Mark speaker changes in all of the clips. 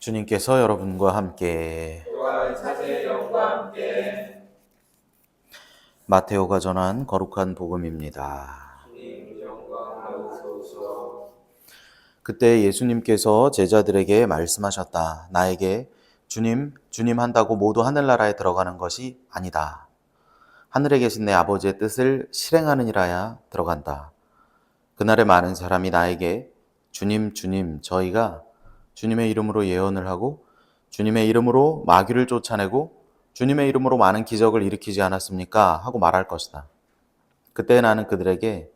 Speaker 1: 주님께서 여러분과 함께
Speaker 2: 또한 사제의 영과 함께
Speaker 1: 마테오가 전한 거룩한 복음입니다.
Speaker 2: 주님 영광하옵소서.
Speaker 1: 그때 예수님께서 제자들에게 말씀하셨다. 나에게 주님, 주님 한다고 모두 하늘나라에 들어가는 것이 아니다. 하늘에 계신 내 아버지의 뜻을 실행하느니라야 들어간다. 그날에 많은 사람이 나에게 주님, 주님, 저희가 주님의 이름으로 예언을 하고 주님의 이름으로 마귀를 쫓아내고 주님의 이름으로 많은 기적을 일으키지 않았습니까? 하고 말할 것이다. 그때 나는 그들에게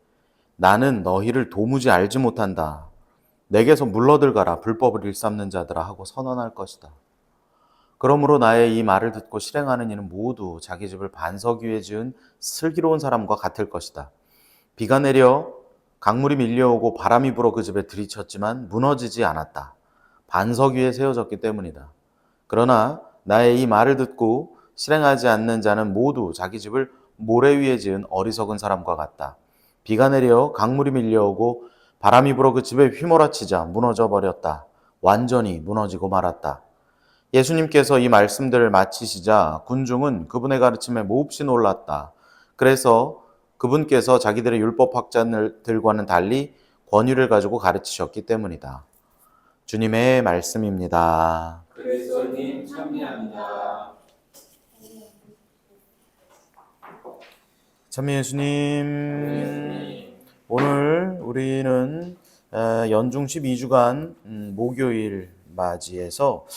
Speaker 1: 나는 너희를 도무지 알지 못한다. 내게서 물러들 가라. 불법을 일삼는 자들아 하고 선언할 것이다. 그러므로 나의 이 말을 듣고 실행하는 이는 모두 자기 집을 반석 위에 지은 슬기로운 사람과 같을 것이다. 비가 내려 강물이 밀려오고 바람이 불어 그 집에 들이쳤지만 무너지지 않았다. 반석 위에 세워졌기 때문이다. 그러나 나의 이 말을 듣고 실행하지 않는 자는 모두 자기 집을 모래 위에 지은 어리석은 사람과 같다. 비가 내려 강물이 밀려오고 바람이 불어 그 집에 휘몰아치자 무너져 버렸다. 완전히 무너지고 말았다. 예수님께서 이 말씀들을 마치시자 군중은 그분의 가르침에 몹시 놀랐다. 그래서 그분께서 자기들의 율법학자들과는 달리 권위를 가지고 가르치셨기 때문이다. 주님의 말씀입니다.
Speaker 2: 그리스도님 참미합니다.
Speaker 1: 참미 예수님, 오늘 우리는 연중 12주간 목요일 맞이해서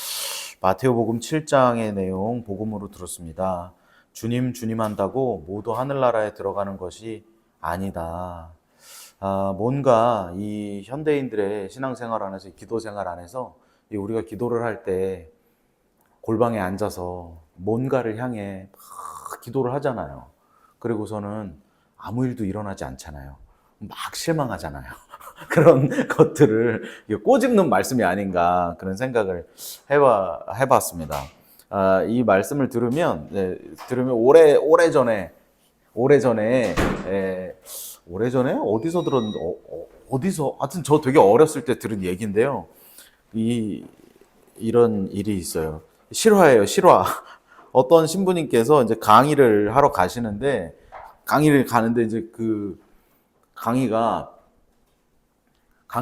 Speaker 1: 마테오복음 7장의 내용 복음으로 들었습니다. 주님, 주님 한다고 모두 하늘나라에 들어가는 것이 아니다. 뭔가 이 현대인들의 신앙생활 안에서, 기도생활 안에서 우리가 기도를 할 때 골방에 앉아서 뭔가를 향해 막 기도를 하잖아요. 그리고서는 아무 일도 일어나지 않잖아요. 막 실망하잖아요. 그런 것들을 꼬집는 말씀이 아닌가 그런 생각을 해봤습니다. 이 말씀을 들으면 오래전에 어디서 들었는데 어디서 하여튼 저 되게 어렸을 때 들은 얘기인데요. 이런 일이 있어요. 실화예요, 실화. 어떤 신부님께서 이제 강의를 하러 가시는데 강의를 가는데 이제 그 강의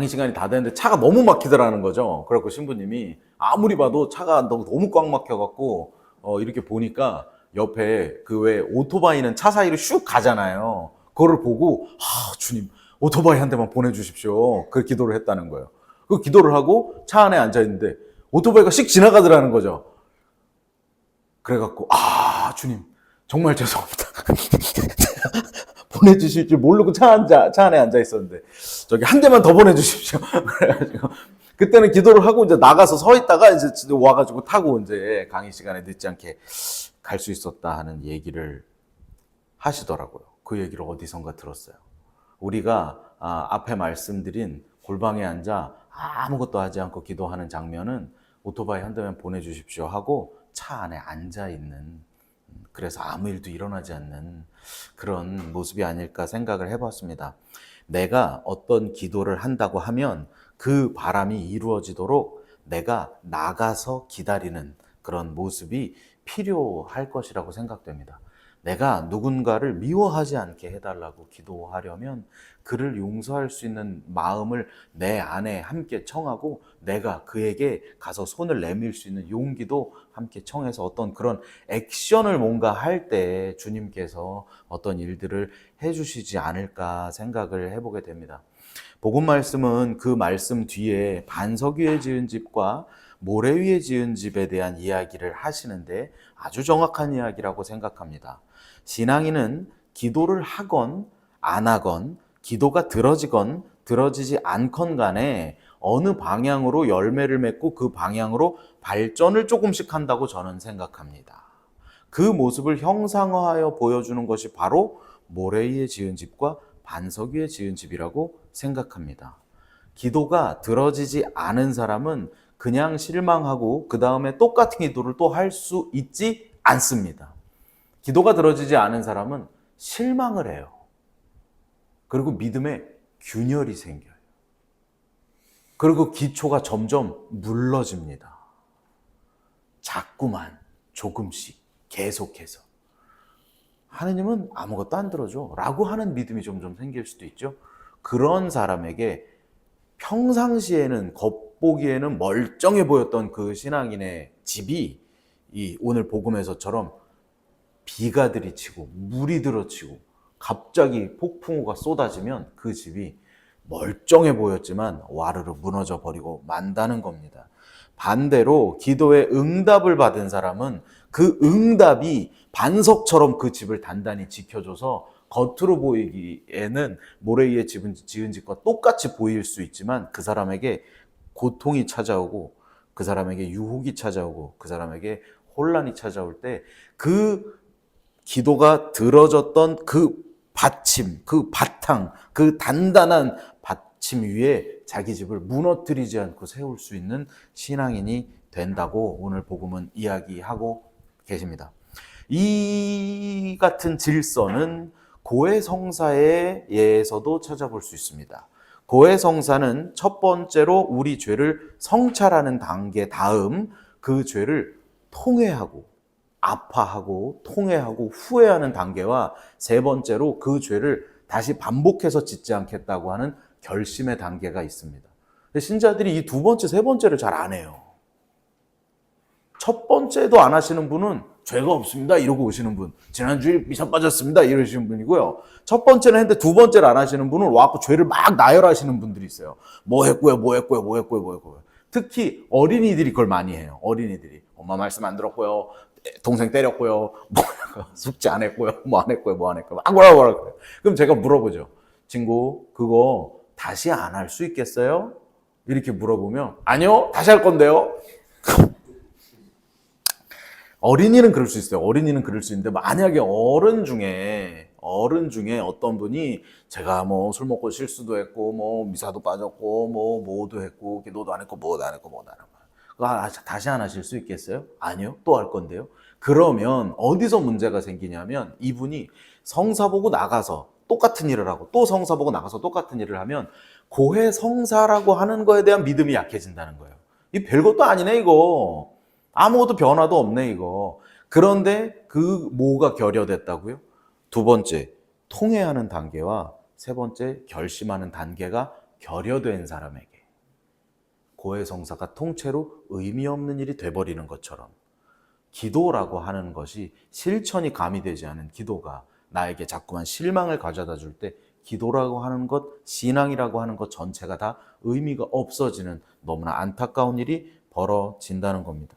Speaker 1: 시간이 다 됐는데 차가 너무 막히더라는 거죠. 그래갖고 신부님이 아무리 봐도 차가 너무 꽉 막혀갖고 이렇게 보니까 옆에 그 왜 오토바이는 차 사이로 슉 가잖아요. 그거를 보고 주님 오토바이 한 대만 보내주십시오. 그 기도를 했다는 거예요. 그 기도를 하고 차 안에 앉아 있는데 오토바이가 씩 지나가더라는 거죠. 그래갖고 주님 정말 죄송합니다. 보내주실 줄 모르고 차 안에 앉아 있었는데 저기 한 대만 더 보내주십시오. 그래가지고 그때는 기도를 하고 이제 나가서 서 있다가 이제 와가지고 타고 이제 강의 시간에 늦지 않게 갈 수 있었다 하는 얘기를 하시더라고요. 그 얘기를 어디선가 들었어요. 우리가 앞에 말씀드린 골방에 앉아 아무것도 하지 않고 기도하는 장면은 오토바이 한 대만 보내주십시오 하고 차 안에 앉아 있는, 그래서 아무 일도 일어나지 않는 그런 모습이 아닐까 생각을 해봤습니다. 내가 어떤 기도를 한다고 하면 그 바람이 이루어지도록 내가 나가서 기다리는 그런 모습이 필요할 것이라고 생각됩니다. 내가 누군가를 미워하지 않게 해달라고 기도하려면 그를 용서할 수 있는 마음을 내 안에 함께 청하고 내가 그에게 가서 손을 내밀 수 있는 용기도 함께 청해서 어떤 그런 액션을 뭔가 할 때 주님께서 어떤 일들을 해주시지 않을까 생각을 해보게 됩니다. 복음 말씀은 그 말씀 뒤에 반석 위에 지은 집과 모래 위에 지은 집에 대한 이야기를 하시는데 아주 정확한 이야기라고 생각합니다. 신앙인은 기도를 하건 안 하건 기도가 들어지건 들어지지 않건 간에 어느 방향으로 열매를 맺고 그 방향으로 발전을 조금씩 한다고 저는 생각합니다. 그 모습을 형상화하여 보여주는 것이 바로 모래 위에 지은 집과 반석 위에 지은 집이라고 생각합니다. 기도가 들어지지 않은 사람은 그냥 실망하고 그 다음에 똑같은 기도를 또 할 수 있지 않습니다. 기도가 들어지지 않은 사람은 실망을 해요. 그리고 믿음에 균열이 생겨요. 그리고 기초가 점점 물러집니다. 자꾸만 조금씩 계속해서 하느님은 아무것도 안 들어줘 라고 하는 믿음이 점점 생길 수도 있죠. 그런 사람에게 평상시에는 겉보기에는 멀쩡해 보였던 그 신앙인의 집이 이 오늘 복음에서처럼 비가 들이치고 물이 들어치고 갑자기 폭풍우가 쏟아지면 그 집이 멀쩡해 보였지만 와르르 무너져 버리고 만다는 겁니다. 반대로 기도에 응답을 받은 사람은 그 응답이 반석처럼 그 집을 단단히 지켜줘서 겉으로 보이기에는 모래 위에 지은 집과 똑같이 보일 수 있지만 그 사람에게 고통이 찾아오고 그 사람에게 유혹이 찾아오고 그 사람에게 혼란이 찾아올 때 그 기도가 들어졌던 그 받침, 그 바탕, 그 단단한 받침 위에 자기 집을 무너뜨리지 않고 세울 수 있는 신앙인이 된다고 오늘 복음은 이야기하고 계십니다. 이 같은 질서는 고해성사에서도 찾아볼 수 있습니다. 고해성사는 첫 번째로 우리 죄를 성찰하는 단계 다음 그 죄를 통회하고 아파하고 통회하고 후회하는 단계와 세 번째로 그 죄를 다시 반복해서 짓지 않겠다고 하는 결심의 단계가 있습니다. 근데 신자들이 이 두 번째, 세 번째를 잘 안 해요. 첫 번째도 안 하시는 분은 죄가 없습니다 이러고 오시는 분, 지난주에 미션 빠졌습니다 이러시는 분이고요. 첫 번째는 했는데 두 번째를 안 하시는 분은 와서 죄를 막 나열하시는 분들이 있어요. 뭐 했고요. 특히 어린이들이 그걸 많이 해요. 어린이들이 엄마 말씀 안 들었고요, 동생 때렸고요, 뭐 숙제 안 했고요, 뭐 안 했고요, 막 뭐라 그래요. 그럼 제가 물어보죠. 친구, 그거 다시 안 할 수 있겠어요? 이렇게 물어보면 아니요, 다시 할 건데요. 어린이는 그럴 수 있어요. 어린이는 그럴 수 있는데 만약에 어른 중에 어떤 분이 제가 뭐 술 먹고 실수도 했고 뭐 미사도 빠졌고 뭐 뭐도 했고 기도도 안 했고 뭐도 안 했고 다시 안 하실 수 있겠어요? 아니요, 또 할 건데요. 그러면 어디서 문제가 생기냐면 이분이 성사 보고 나가서 똑같은 일을 하고 또 성사 보고 나가서 똑같은 일을 하면 고해성사라고 하는 거에 대한 믿음이 약해진다는 거예요. 이 별것도 아니네 이거. 아무것도 변화도 없네 이거. 그런데 그 뭐가 결여됐다고요? 두 번째, 통회하는 단계와 세 번째, 결심하는 단계가 결여된 사람에게 고해성사가 통째로 의미 없는 일이 돼버리는 것처럼 기도라고 하는 것이 실천이 가미되지 않은 기도가 나에게 자꾸만 실망을 가져다 줄 때 기도라고 하는 것, 신앙이라고 하는 것 전체가 다 의미가 없어지는 너무나 안타까운 일이 벌어진다는 겁니다.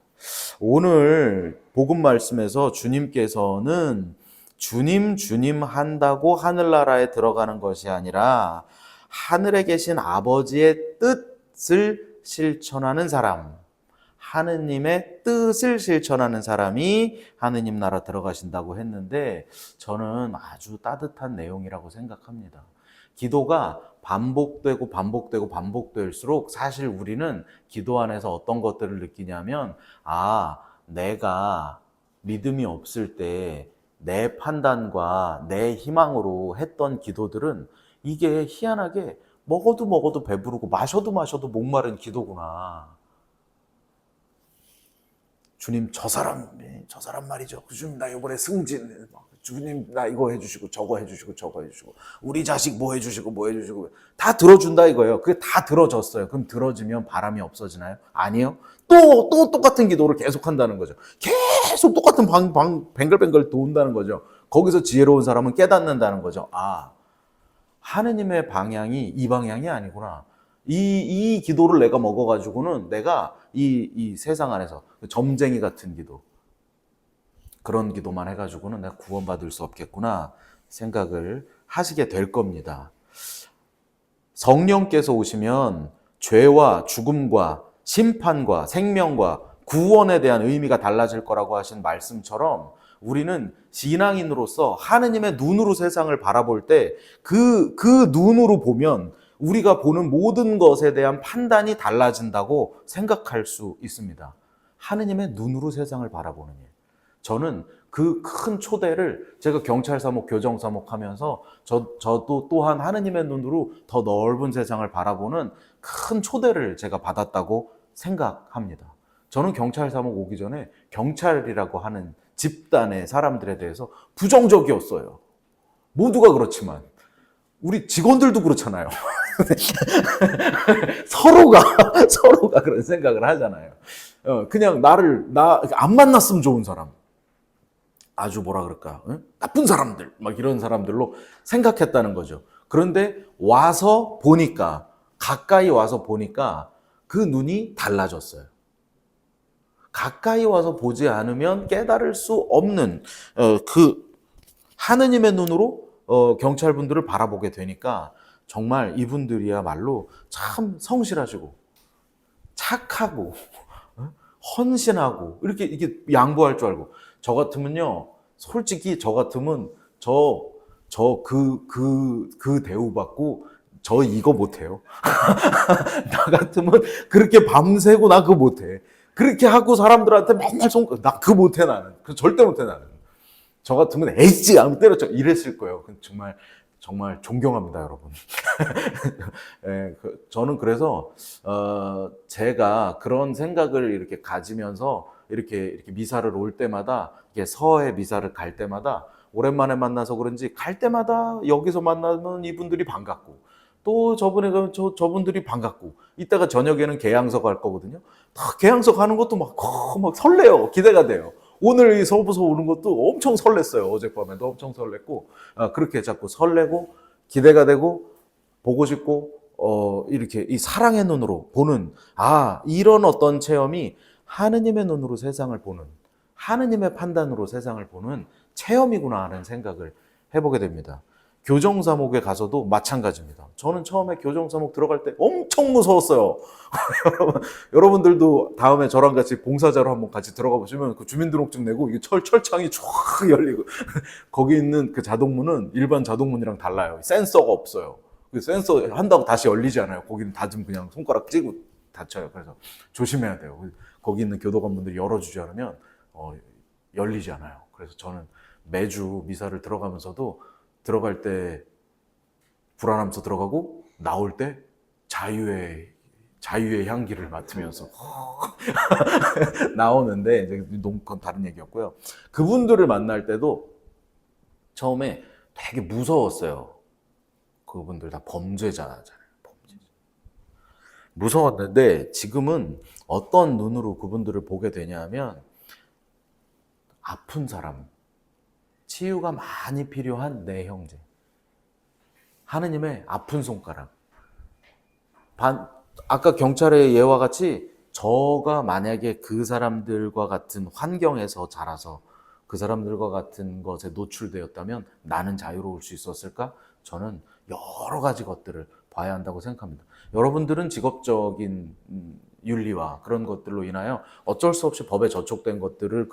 Speaker 1: 오늘 복음 말씀에서 주님께서는 주님 한다고 하늘나라에 들어가는 것이 아니라 하늘에 계신 아버지의 뜻을 실천하는 사람, 하느님의 뜻을 실천하는 사람이 하느님 나라 들어가신다고 했는데 저는 아주 따뜻한 내용이라고 생각합니다. 기도가 반복될수록 사실 우리는 기도 안에서 어떤 것들을 느끼냐면 내가 믿음이 없을 때 내 판단과 내 희망으로 했던 기도들은 이게 희한하게 먹어도 배부르고 마셔도 목마른 기도구나. 주님 저 사람 말이죠. 주님 나 이번에 승진, 주님 나 이거 해주시고 저거 해주시고 우리 자식 뭐 해주시고 다 들어준다 이거예요. 그게 다 들어졌어요. 그럼 들어지면 바람이 없어지나요? 아니요. 또 똑같은 기도를 계속 한다는 거죠. 계속 똑같은 뱅글뱅글 돈다는 거죠. 거기서 지혜로운 사람은 깨닫는다는 거죠. 하느님의 방향이 이 방향이 아니구나. 이 기도를 내가 먹어가지고는 내가 이 세상 안에서 점쟁이 같은 기도, 그런 기도만 해가지고는 내가 구원받을 수 없겠구나 생각을 하시게 될 겁니다. 성령께서 오시면 죄와 죽음과 심판과 생명과 구원에 대한 의미가 달라질 거라고 하신 말씀처럼 우리는 신앙인으로서 하느님의 눈으로 세상을 바라볼 때 그 눈으로 보면 우리가 보는 모든 것에 대한 판단이 달라진다고 생각할 수 있습니다. 하느님의 눈으로 세상을 바라보는 일. 저는 그 큰 초대를 제가 경찰사목, 교정사목 하면서 저도 또한 하느님의 눈으로 더 넓은 세상을 바라보는 큰 초대를 제가 받았다고 생각합니다. 저는 경찰 사무국 오기 전에 경찰이라고 하는 집단의 사람들에 대해서 부정적이었어요. 모두가 그렇지만 우리 직원들도 그렇잖아요. 서로가 그런 생각을 하잖아요. 그냥 나 안 만났으면 좋은 사람, 아주 뭐라 그럴까, 나쁜 사람들, 막 이런 사람들로 생각했다는 거죠. 그런데 와서 보니까, 가까이 와서 보니까 그 눈이 달라졌어요. 가까이 와서 보지 않으면 깨달을 수 없는 그 하느님의 눈으로 경찰분들을 바라보게 되니까 정말 이분들이야말로 참 성실하시고 착하고 헌신하고 이게 양보할 줄 알고. 저 같으면요, 솔직히 저 같으면 그 대우 받고 저 이거 못해요. 나 같으면 그렇게 밤새고 나 그거 못해. 그렇게 하고 사람들한테 맨날 나 그거 못해 나는. 그 절대 못해 나는. 저 같으면 에이씨 아무 때려쳐 이랬을 거예요. 정말 존경합니다, 여러분. 예, 저는 그래서 제가 그런 생각을 이렇게 가지면서 이렇게 미사를 올 때마다, 이게 서해 미사를 갈 때마다 오랜만에 만나서 그런지 갈 때마다 여기서 만나면 이분들이 반갑고, 또 저번에 가면 저분들이 반갑고, 이따가 저녁에는 계양서 갈 거거든요. 다 계양서 가는 것도 막 설레요. 기대가 돼요. 오늘 이 서부서 오는 것도 엄청 설렜어요. 어젯밤에도 엄청 설렜고, 그렇게 자꾸 설레고 기대가 되고 보고 싶고, 이렇게 이 사랑의 눈으로 보는, 이런 어떤 체험이 하느님의 눈으로 세상을 보는, 하느님의 판단으로 세상을 보는 체험이구나 하는 생각을 해보게 됩니다. 교정사목에 가서도 마찬가지입니다. 저는 처음에 교정사목 들어갈 때 엄청 무서웠어요. 여러분들도 다음에 저랑 같이 봉사자로 한번 같이 들어가 보시면 그 주민등록증 내고 이게 철창이 쫙 열리고 거기 있는 그 자동문은 일반 자동문이랑 달라요. 센서가 없어요. 그 센서 한다고 다시 열리지 않아요. 거기는 닫으면 그냥 손가락 찌고 닫혀요. 그래서 조심해야 돼요. 거기 있는 교도관분들이 열어주지 않으면 열리지 않아요. 그래서 저는 매주 미사를 들어가면서도 들어갈 때 불안하면서 들어가고 나올 때 자유의 향기를 맡으면서 나오는데, 이제 너무 그건 다른 얘기였고요. 그분들을 만날 때도 처음에 되게 무서웠어요. 그분들 다 범죄자잖아요. 무서웠는데 지금은 어떤 눈으로 그분들을 보게 되냐면, 아픈 사람, 치유가 많이 필요한 내 형제, 하느님의 아픈 손가락. 아까 경찰의 예와 같이 저가 만약에 그 사람들과 같은 환경에서 자라서 그 사람들과 같은 것에 노출되었다면 나는 자유로울 수 있었을까? 저는 여러 가지 것들을 봐야 한다고 생각합니다. 여러분들은 직업적인 윤리와 그런 것들로 인하여 어쩔 수 없이 법에 저촉된 것들을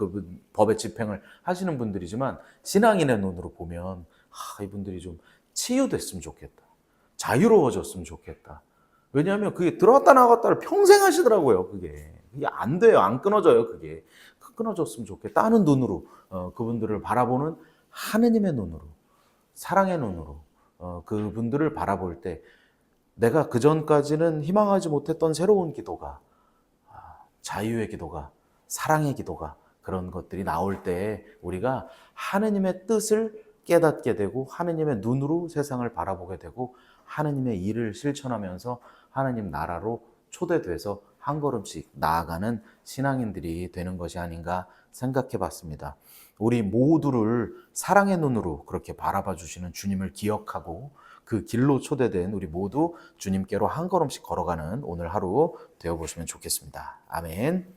Speaker 1: 법의 집행을 하시는 분들이지만, 신앙인의 눈으로 보면 이분들이 좀 치유됐으면 좋겠다, 자유로워졌으면 좋겠다. 왜냐하면 그게 들어갔다 나갔다를 평생 하시더라고요. 그게 안 돼요. 안 끊어져요. 그게 끊어졌으면 좋겠다 하는 눈으로 그분들을 바라보는 하느님의 눈으로, 사랑의 눈으로 그분들을 바라볼 때, 내가 그전까지는 희망하지 못했던 새로운 기도가, 자유의 기도가, 사랑의 기도가, 그런 것들이 나올 때 우리가 하느님의 뜻을 깨닫게 되고 하느님의 눈으로 세상을 바라보게 되고 하느님의 일을 실천하면서 하느님 나라로 초대돼서 한 걸음씩 나아가는 신앙인들이 되는 것이 아닌가 생각해 봤습니다. 우리 모두를 사랑의 눈으로 그렇게 바라봐 주시는 주님을 기억하고 그 길로 초대된 우리 모두 주님께로 한 걸음씩 걸어가는 오늘 하루 되어보시면 좋겠습니다. 아멘.